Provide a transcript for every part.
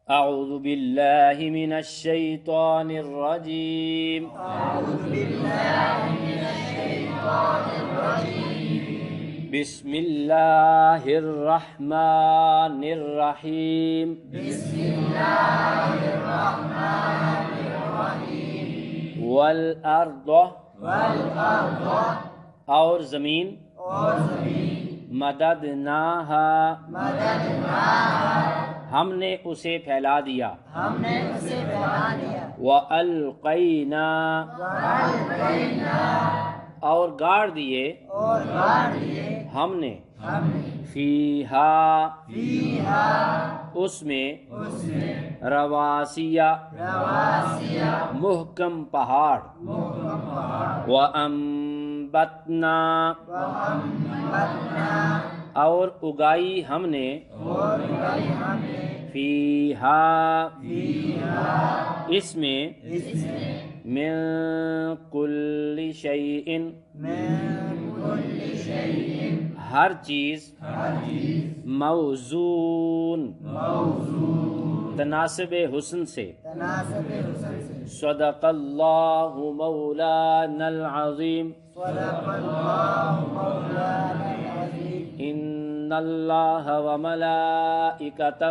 اعوذ باللہ من الشیطان الرجیم بسم اللہ الرحمن الرحیم والارض اور زمین مددناہا ہم نے اسے پھیلا دیا وَأَلْقَيْنَا اور گاڑ دیے ہم نے فیہا اس میں رواسیہ محکم پہاڑ وَأَنبَتْنَا اور اگائی ہم نے فیہا اس میں من کل شیء ہر چیز موزون تناسب حسن سے صدق اللہ مولانا العظیم ان اللہ وملائکتہ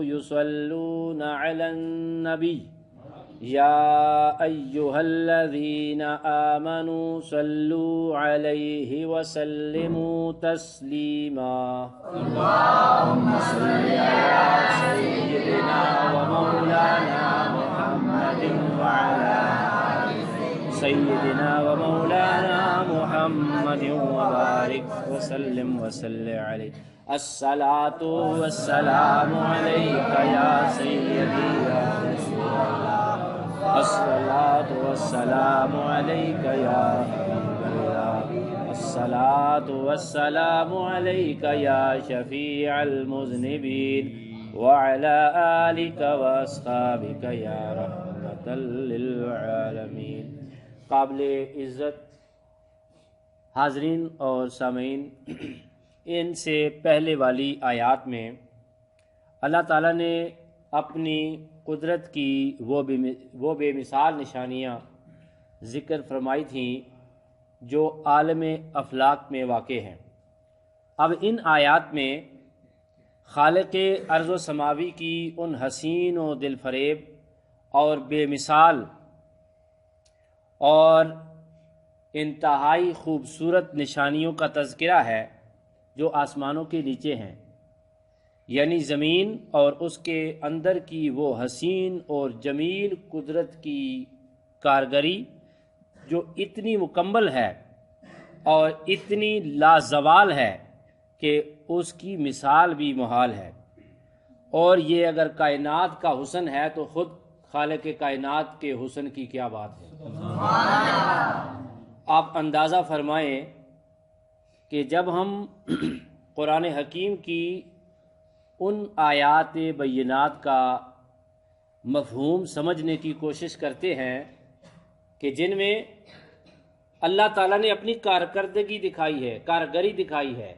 یصلون علی النبی یا ایہا الذین آمنوا صلوا علیہ وسلموا تسلیما اللہم صل علی سیدنا ومولانا محمد وعلی سیدنا ومولانا محمد وبارک وسلم وصلی علیہ الصلاۃ والسلام علیک یا سیدی یا رسول اللہ الصلاۃ والسلام علیک یا حبیب اللہ الصلاۃ والسلام علیک یا شفیع المذنبین وعلی آلک واصحابک یا رحمۃ للعالمین۔ قابل عزت حاضرین اور سامعین، ان سے پہلے والی آیات میں اللہ تعالیٰ نے اپنی قدرت کی وہ بے مثال نشانیاں ذکر فرمائی تھیں جو عالم افلاک میں واقع ہیں۔ اب ان آیات میں خالق ارض و سماوی کی ان حسین و دل فریب اور بے مثال اور انتہائی خوبصورت نشانیوں کا تذکرہ ہے جو آسمانوں کے نیچے ہیں، یعنی زمین اور اس کے اندر کی وہ حسین اور جمیل قدرت کی کارگری جو اتنی مکمل ہے اور اتنی لازوال ہے کہ اس کی مثال بھی محال ہے۔ اور یہ اگر کائنات کا حسن ہے تو خود خالق کائنات کے حسن کی کیا بات ہے۔ آپ اندازہ فرمائیں کہ جب ہم قرآن حکیم کی ان آیات بینات کا مفہوم سمجھنے کی کوشش کرتے ہیں کہ جن میں اللہ تعالیٰ نے اپنی کارکردگی دکھائی ہے، کارگری دکھائی ہے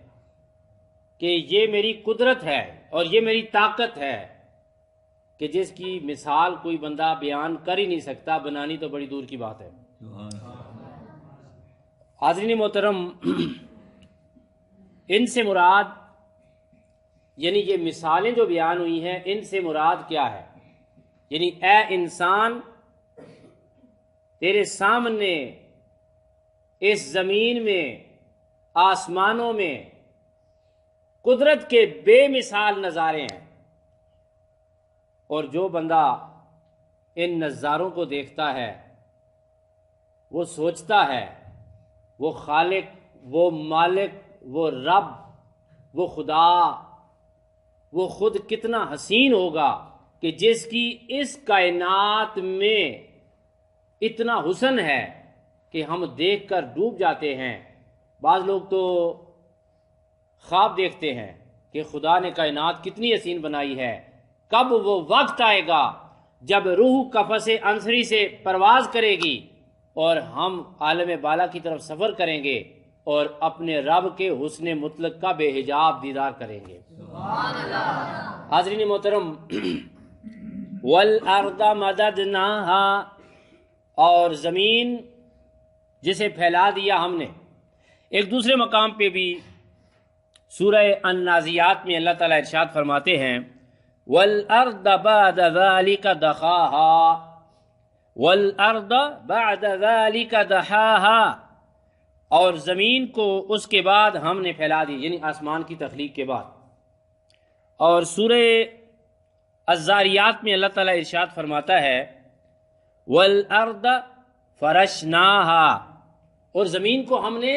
کہ یہ میری قدرت ہے اور یہ میری طاقت ہے کہ جس کی مثال کوئی بندہ بیان کر ہی نہیں سکتا، بنانی تو بڑی دور کی بات ہے۔ حاضرین محترم، ان سے مراد یعنی یہ مثالیں جو بیان ہوئی ہیں ان سے مراد کیا ہے؟ یعنی اے انسان، تیرے سامنے اس زمین میں، آسمانوں میں قدرت کے بے مثال نظارے ہیں، اور جو بندہ ان نظاروں کو دیکھتا ہے وہ سوچتا ہے وہ خالق، وہ مالک، وہ رب، وہ خدا، وہ خود کتنا حسین ہوگا کہ جس کی اس کائنات میں اتنا حسن ہے کہ ہم دیکھ کر ڈوب جاتے ہیں۔ بعض لوگ تو خواب دیکھتے ہیں کہ خدا نے کائنات کتنی حسین بنائی ہے، کب وہ وقت آئے گا جب روح قفس عنصری سے پرواز کرے گی اور ہم عالم بالا کی طرف سفر کریں گے اور اپنے رب کے حسن مطلق کا بے حجاب دیدار کریں گے۔ سبحان اللہ۔ حاضرین محترم، والارض مددناها، اور زمین جسے پھیلا دیا ہم نے۔ ایک دوسرے مقام پہ بھی سورہ النازعات میں اللہ تعالیٰ ارشاد فرماتے ہیں والارض بعد ذلك دحاها، والارض بعد ذلك دحاها، اور زمین کو اس کے بعد ہم نے پھیلا دی، یعنی آسمان کی تخلیق کے بعد۔ اور سورہ الذاریات میں اللہ تعالیٰ ارشاد فرماتا ہے والارض فرشناها، اور زمین کو ہم نے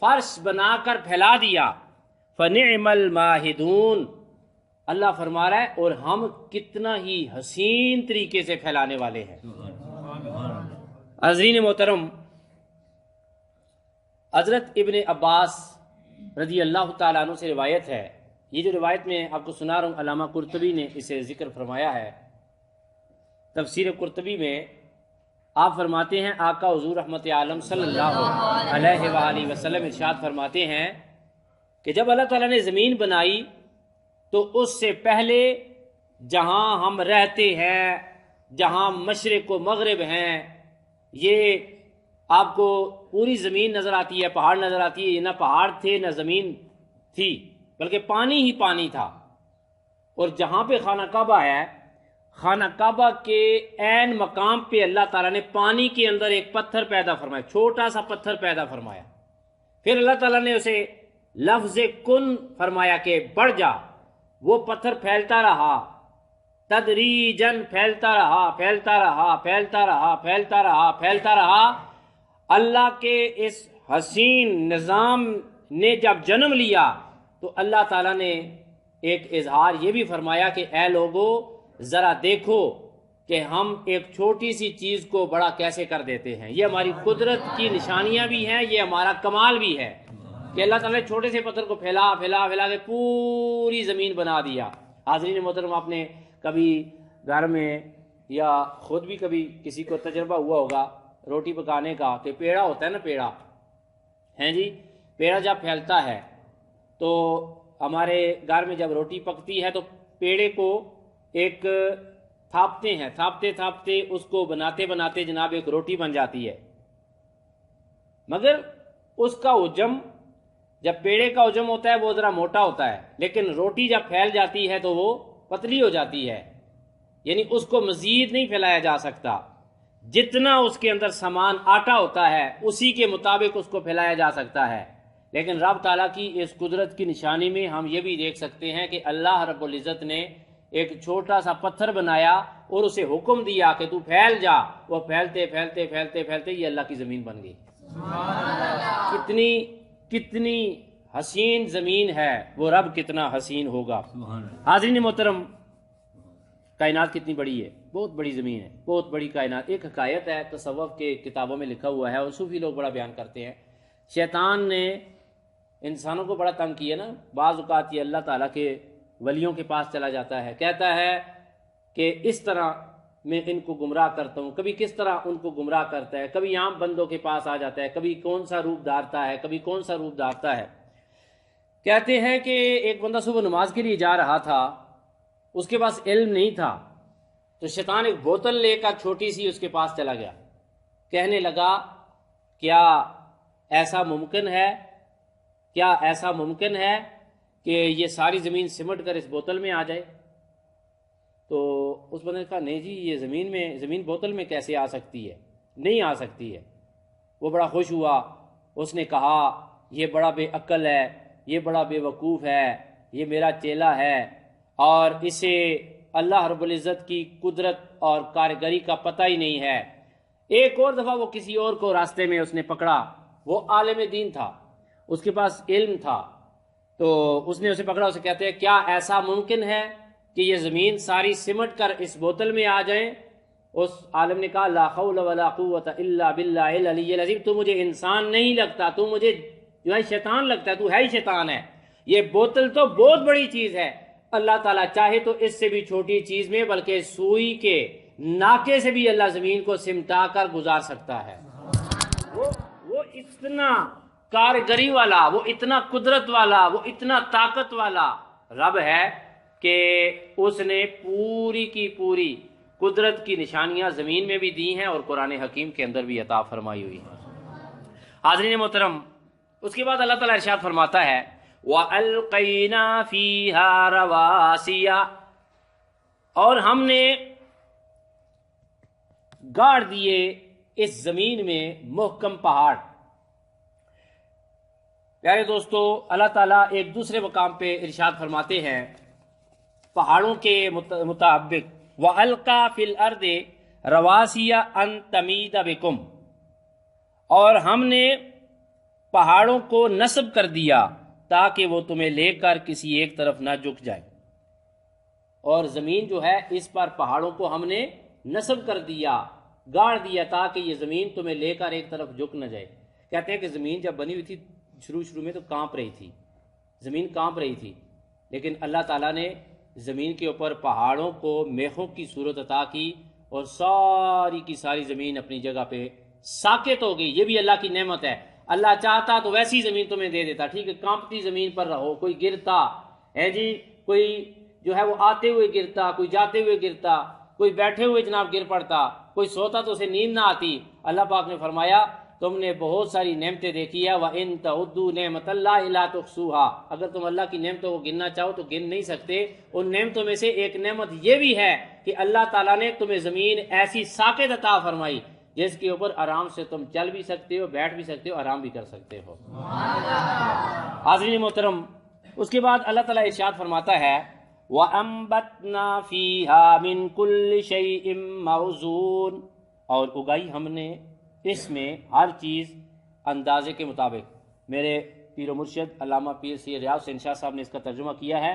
فرش بنا کر پھیلا دیا، فنعم الماہدون، اللہ فرما رہا ہے اور ہم کتنا ہی حسین طریقے سے پھیلانے والے ہیں۔ حضرین محترم، حضرت ابن عباس رضی اللہ تعالیٰ عنہ سے روایت ہے، یہ جو روایت میں آپ کو سنا رہا ہوں علامہ قرطبی نے اسے ذکر فرمایا ہے۔ تفسیر قرطبی میں آپ فرماتے ہیں آقا حضور رحمت عالم صلی اللہ علیہ وآلہ وسلم ارشاد فرماتے ہیں کہ جب اللہ تعالیٰ نے زمین بنائی تو اس سے پہلے جہاں ہم رہتے ہیں، جہاں مشرق و مغرب ہیں، یہ آپ کو پوری زمین نظر آتی ہے، پہاڑ نظر آتی ہے، یہ نہ پہاڑ تھے نہ زمین تھی بلکہ پانی ہی پانی تھا۔ اور جہاں پہ خانہ کعبہ ہے، خانہ کعبہ کے عین مقام پہ اللہ تعالیٰ نے پانی کے اندر ایک پتھر پیدا فرمایا، چھوٹا سا پتھر پیدا فرمایا، پھر اللہ تعالیٰ نے اسے لفظ کن فرمایا کہ بڑھ جا، وہ پتھر پھیلتا رہا، تدریجاً پھیلتا رہا، پھیلتا رہا، پھیلتا رہا، پھیلتا رہا، پھیلتا رہا۔ اللہ کے اس حسین نظام نے جب جنم لیا تو اللہ تعالیٰ نے ایک اظہار یہ بھی فرمایا کہ اے لوگو ذرا دیکھو کہ ہم ایک چھوٹی سی چیز کو بڑا کیسے کر دیتے ہیں۔ یہ ہماری قدرت کی نشانیاں بھی ہیں، یہ ہمارا کمال بھی ہے کہ اللہ تعالیٰ نے چھوٹے سے پتھر کو پھیلا پھیلا پھیلا کے پوری زمین بنا دیا۔ حاضرین محترم، آپ نے کبھی گھر میں یا خود بھی کبھی کسی کو تجربہ ہوا ہوگا روٹی پکانے کا کہ پیڑا ہوتا ہے نا، پیڑا ہیں جی، پیڑا جب پھیلتا ہے تو ہمارے گھر میں جب روٹی پکتی ہے تو پیڑے کو ایک تھاپتے ہیں، تھاپتے تھاپتے اس کو بناتے بناتے جناب ایک روٹی بن جاتی ہے، مگر اس کا حجم جب پیڑے کا حجم ہوتا ہے وہ ذرا موٹا ہوتا ہے، لیکن روٹی جب پھیل جاتی ہے تو وہ پتلی ہو جاتی ہے، یعنی اس کو مزید نہیں پھیلایا جا سکتا۔ جتنا اس کے اندر سامان آٹا ہوتا ہے اسی کے مطابق اس کو پھیلایا جا سکتا ہے، لیکن رب تعالیٰ کی اس قدرت کی نشانی میں ہم یہ بھی دیکھ سکتے ہیں کہ اللہ رب العزت نے ایک چھوٹا سا پتھر بنایا اور اسے حکم دیا کہ تو پھیل جا، وہ پھیلتے پھیلتے پھیلتے پھیلتے یہ اللہ کی زمین بن گئی۔ کتنی حسین زمین ہے، وہ رب کتنا حسین ہوگا۔ حاضرین محترم، کائنات کتنی بڑی ہے، بہت بڑی زمین ہے، بہت بڑی کائنات۔ ایک حکایت ہے، تصوف کے کتابوں میں لکھا ہوا ہے اور صوفی لوگ بڑا بیان کرتے ہیں، شیطان نے انسانوں کو بڑا تنگ کیا نا، بعض اوقات یہ اللہ تعالیٰ کے ولیوں کے پاس چلا جاتا ہے، کہتا ہے کہ اس طرح میں ان کو گمراہ کرتا ہوں، کبھی کس طرح ان کو گمراہ کرتا ہے، کبھی عام بندوں کے پاس آ جاتا ہے، کبھی کون سا روپ دھارتا ہے، کبھی کون سا روپ دھارتا ہے۔ کہتے ہیں کہ ایک بندہ صبح نماز کے لیے جا رہا تھا، اس کے پاس علم نہیں تھا، تو شیطان ایک بوتل لے کر چھوٹی سی اس کے پاس چلا گیا، کہنے لگا کیا ایسا ممکن ہے، کیا ایسا ممکن ہے کہ یہ ساری زمین سمٹ کر اس بوتل میں آ جائے؟ تو اس بندے نے کہا نہیں جی، یہ زمین بوتل میں کیسے آ سکتی ہے، نہیں آ سکتی ہے۔ وہ بڑا خوش ہوا، اس نے کہا یہ بڑا بے عقل ہے، یہ بڑا بے وقوف ہے، یہ میرا چیلا ہے اور اسے اللہ رب العزت کی قدرت اور کارگری کا پتہ ہی نہیں ہے۔ ایک اور دفعہ وہ کسی اور کو راستے میں اس نے پکڑا، وہ عالم دین تھا، اس کے پاس علم تھا، تو اس نے اسے پکڑا، اسے کہتے ہیں کیا ایسا ممکن ہے کہ یہ زمین ساری سمٹ کر اس بوتل میں آ جائیں؟ اس عالم نے کہا لا حول ولا قوت الا باللہ العلی العظیم، تو مجھے انسان نہیں لگتا، تو مجھے جو ہے شیطان لگتا ہے، تو ہے ہی شیطان ہے، یہ بوتل تو بہت بڑی چیز ہے، اللہ تعالیٰ چاہے تو اس سے بھی چھوٹی چیز میں بلکہ سوئی کے ناکے سے بھی اللہ زمین کو سمٹا کر گزار سکتا ہے۔ وہ اتنا کارگری والا، وہ اتنا قدرت والا، وہ اتنا طاقت والا رب ہے کہ اس نے پوری کی پوری قدرت کی نشانیاں زمین میں بھی دی ہیں اور قرآن حکیم کے اندر بھی عطا فرمائی ہوئی ہیں۔ حاضرین محترم، اس کے بعد اللہ تعالیٰ ارشاد فرماتا ہے وَأَلْقَيْنَا فِيهَا رَوَاسِيَ، اور ہم نے گاڑ دیے اس زمین میں محکم پہاڑ۔ پیارے دوستو، اللہ تعالیٰ ایک دوسرے مقام پہ ارشاد فرماتے ہیں پہاڑوں کے مطابق وَأَلْقَى فِي الْأَرْضِ رَوَاسِيَ أَن تَمِيدَ بِكُمْ، اور ہم نے پہاڑوں کو نصب کر دیا تاکہ وہ تمہیں لے کر کسی ایک طرف نہ جھک جائے۔ اور زمین جو ہے اس پر پہاڑوں کو ہم نے نصب کر دیا، گاڑ دیا تاکہ یہ زمین تمہیں لے کر ایک طرف جھک نہ جائے۔ کہتے ہیں کہ زمین جب بنی ہوئی تھی شروع میں تو کانپ رہی تھی، زمین کانپ رہی تھی، لیکن اللہ تعالیٰ نے زمین کے اوپر پہاڑوں کو میخوں کی صورت عطا کی اور ساری کی ساری زمین اپنی جگہ پہ ساکت ہو گئی۔ یہ بھی اللہ کی نعمت ہے، اللہ چاہتا تو ویسی زمین تمہیں دے دیتا، ٹھیک ہے، کانپتی زمین پر رہو، کوئی گرتا ہے جی، کوئی جو ہے وہ آتے ہوئے گرتا، کوئی جاتے ہوئے گرتا، کوئی بیٹھے ہوئے جناب گر پڑتا، کوئی سوتا تو اسے نیند نہ آتی۔ اللہ پاک نے فرمایا تم نے بہت ساری نعمتیں دیکھی ہے وَإِن تَعُدُّوا نِعْمَتَ اللَّهِ لَا تُحْصُوهَا، اگر تم اللہ کی نعمتوں کو گننا چاہو تو گن نہیں سکتے۔ ان نعمتوں میں سے ایک نعمت یہ بھی ہے کہ اللہ تعالیٰ نے تمہیں زمین ایسی ساکت عطا فرمائی جس کے اوپر آرام سے تم چل بھی سکتے ہو، بیٹھ بھی سکتے ہو، آرام بھی کر سکتے ہو۔ حاضرین محترم، اس کے بعد اللہ تعالیٰ ارشاد فرماتا ہے وَأَنبَتْنَا فِيهَا مِن كُلِّ شَيْءٍ مَوْزُونٍ، اور اگائی ہم نے اس میں ہر چیز اندازے کے مطابق۔ میرے پیر و مرشد علامہ پیر سید ریاض حسین شاہ صاحب نے اس کا ترجمہ کیا ہے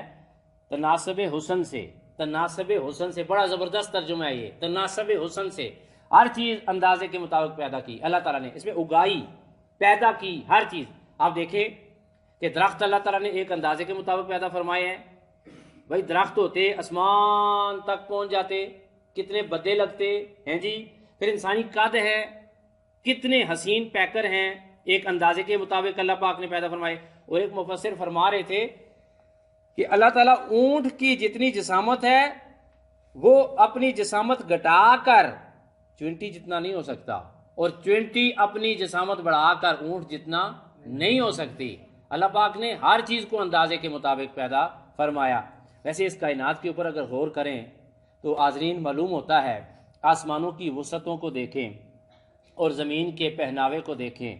تناسب حسن سے۔ تناسب حسن سے بڑا زبردست ترجمہ ہے یہ، تناسب حسن سے ہر چیز اندازے کے مطابق پیدا کی۔ اللہ تعالیٰ نے اس میں اگائی، پیدا کی ہر چیز۔ آپ دیکھیں کہ درخت اللہ تعالیٰ نے ایک اندازے کے مطابق پیدا فرمائے ہیں۔ بھائی درخت ہوتے آسمان تک پہنچ جاتے، کتنے بدے لگتے ہیں جی۔ پھر انسانی قد ہے، کتنے حسین پیکر ہیں، ایک اندازے کے مطابق اللہ پاک نے پیدا فرمائے۔ اور ایک مفسر فرما رہے تھے کہ اللہ تعالیٰ اونٹ کی جتنی جسامت ہے وہ اپنی جسامت گھٹا کر 20 جتنا نہیں ہو سکتا، اور 20 اپنی جسامت بڑھا کر اونٹ جتنا نہیں ہو سکتی۔ اللہ پاک نے ہر چیز کو اندازے کے مطابق پیدا فرمایا۔ ویسے اس کائنات کے اوپر اگر غور کریں تو حاضرین معلوم ہوتا ہے آسمانوں کی وسعتوں کو دیکھیں اور زمین کے پہناوے کو دیکھیں،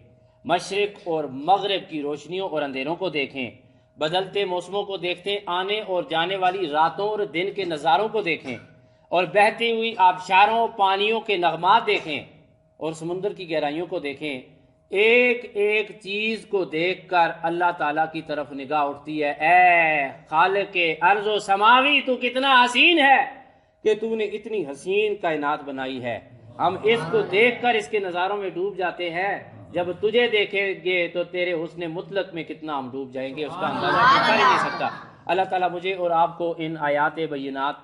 مشرق اور مغرب کی روشنیوں اور اندھیروں کو دیکھیں، بدلتے موسموں کو دیکھیں، آنے اور جانے والی راتوں اور دن کے نظاروں کو دیکھیں، اور بہتی ہوئی آبشاروں پانیوں کے نغمات دیکھیں، اور سمندر کی گہرائیوں کو دیکھیں۔ ایک ایک چیز کو دیکھ کر اللہ تعالیٰ کی طرف نگاہ اٹھتی ہے، اے خالق ارض و سماوی، تو کتنا حسین ہے کہ تو نے اتنی حسین کائنات بنائی ہے۔ ہم اس کو دیکھ کر اس کے نظاروں میں ڈوب جاتے ہیں، جب تجھے دیکھیں گے تو تیرے حسن مطلق میں کتنا ہم ڈوب جائیں گے، اس کا اندازہ کر ہی نہیں سکتا۔ اللہ تعالیٰ مجھے اور آپ کو ان آیات بینات